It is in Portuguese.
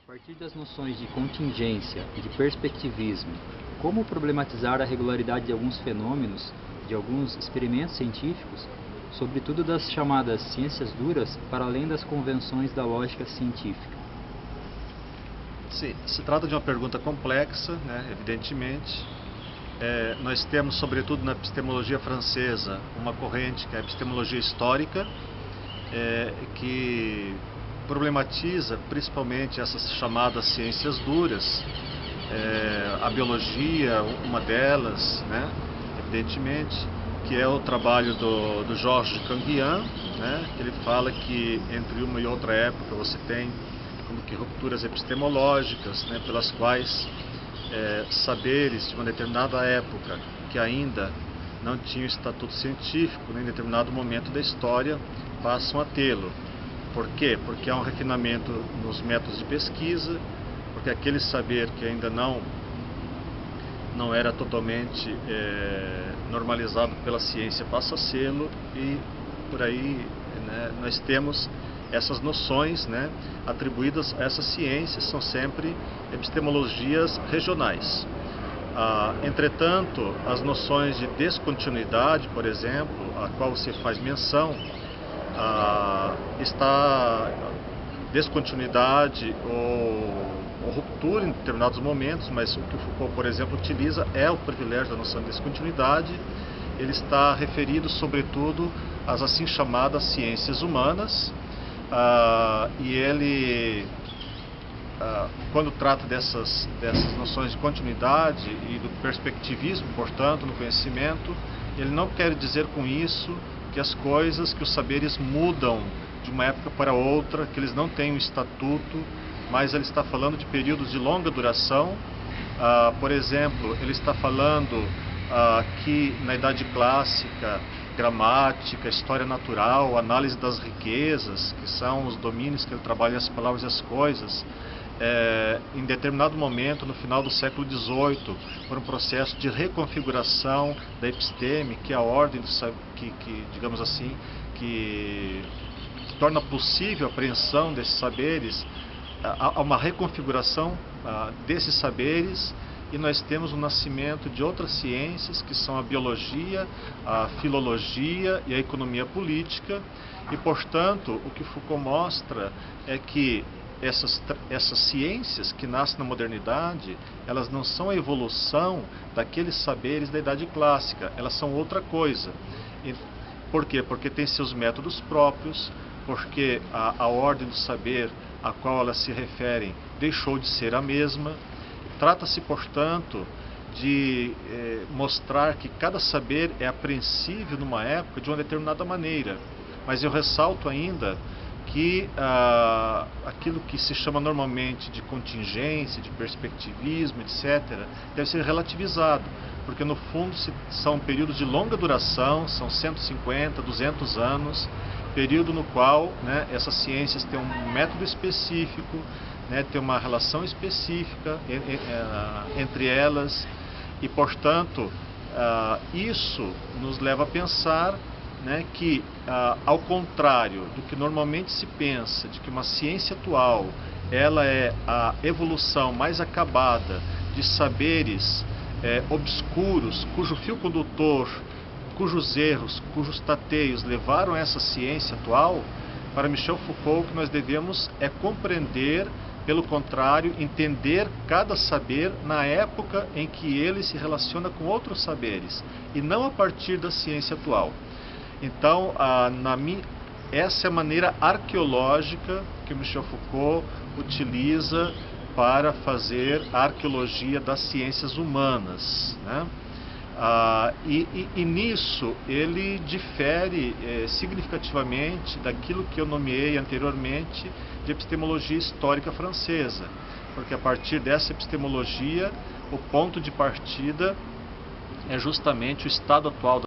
partir das noções de contingência e de perspectivismo, como problematizar a regularidade de alguns fenômenos, de alguns experimentos científicos, sobretudo das chamadas ciências duras, para além das convenções da lógica científica? Sim, se trata de uma pergunta complexa, né, evidentemente. Nós temos, sobretudo na epistemologia francesa, uma corrente que é a epistemologia histórica, que problematiza principalmente essas chamadas ciências duras, a biologia, uma delas, né, evidentemente, que é o trabalho do Georges Canguilhem, né, que ele fala que entre uma e outra época você tem como que rupturas epistemológicas, né, pelas quais saberes de uma determinada época que ainda não tinham estatuto científico, né, em determinado momento da história, passam a tê-lo. Por quê? Porque há um refinamento nos métodos de pesquisa, porque aquele saber que ainda não era totalmente normalizado pela ciência passa a sê-lo, e por aí, né, nós temos essas noções, né, atribuídas a essas ciências, são sempre epistemologias regionais. Entretanto, as noções de descontinuidade, por exemplo, a qual você faz menção, está descontinuidade ou ruptura em determinados momentos, mas o que o Foucault, por exemplo, utiliza é o privilégio da noção de descontinuidade. Ele está referido, sobretudo, às assim chamadas ciências humanas, e ele, quando trata dessas noções de continuidade e do perspectivismo, portanto, no conhecimento, ele não quer dizer com isso que as coisas, que os saberes mudam de uma época para outra, que eles não têm um estatuto, mas ele está falando de períodos de longa duração. Por exemplo, ele está falando que na Idade Clássica, gramática, história natural, análise das riquezas, que são os domínios que ele trabalha as palavras e as coisas, em determinado momento, no final do século XVIII, por um processo de reconfiguração da episteme, que é a ordem, digamos assim, que torna possível a apreensão desses saberes, há uma reconfiguração desses saberes, e nós temos o nascimento de outras ciências, que são a biologia, a filologia e a economia política, e, portanto, o que Foucault mostra é que essas ciências que nascem na modernidade, elas não são a evolução daqueles saberes da Idade Clássica, elas são outra coisa. Por quê? Porque tem seus métodos próprios, porque a ordem do saber a qual elas se referem deixou de ser a mesma. Trata-se, portanto, de mostrar que cada saber é apreensível numa época de uma determinada maneira. Mas eu ressalto ainda que aquilo que se chama normalmente de contingência, de perspectivismo, etc., deve ser relativizado, porque no fundo são períodos de longa duração, são 150, 200 anos, período no qual, né, essas ciências têm um método específico, né, tem uma relação específica entre elas, e, portanto, isso nos leva a pensar, né, que, ao contrário do que normalmente se pensa, de que uma ciência atual ela é a evolução mais acabada de saberes obscuros, cujo fio condutor, cujos erros, cujos tateios levaram a essa ciência atual, para Michel Foucault, o que nós devemos é compreender, pelo contrário, entender cada saber na época em que ele se relaciona com outros saberes, e não a partir da ciência atual. Então, essa é a maneira arqueológica que Michel Foucault utiliza para fazer a arqueologia das ciências humanas, né? E nisso ele difere significativamente daquilo que eu nomeei anteriormente de epistemologia histórica francesa, porque a partir dessa epistemologia o ponto de partida é justamente o estado atual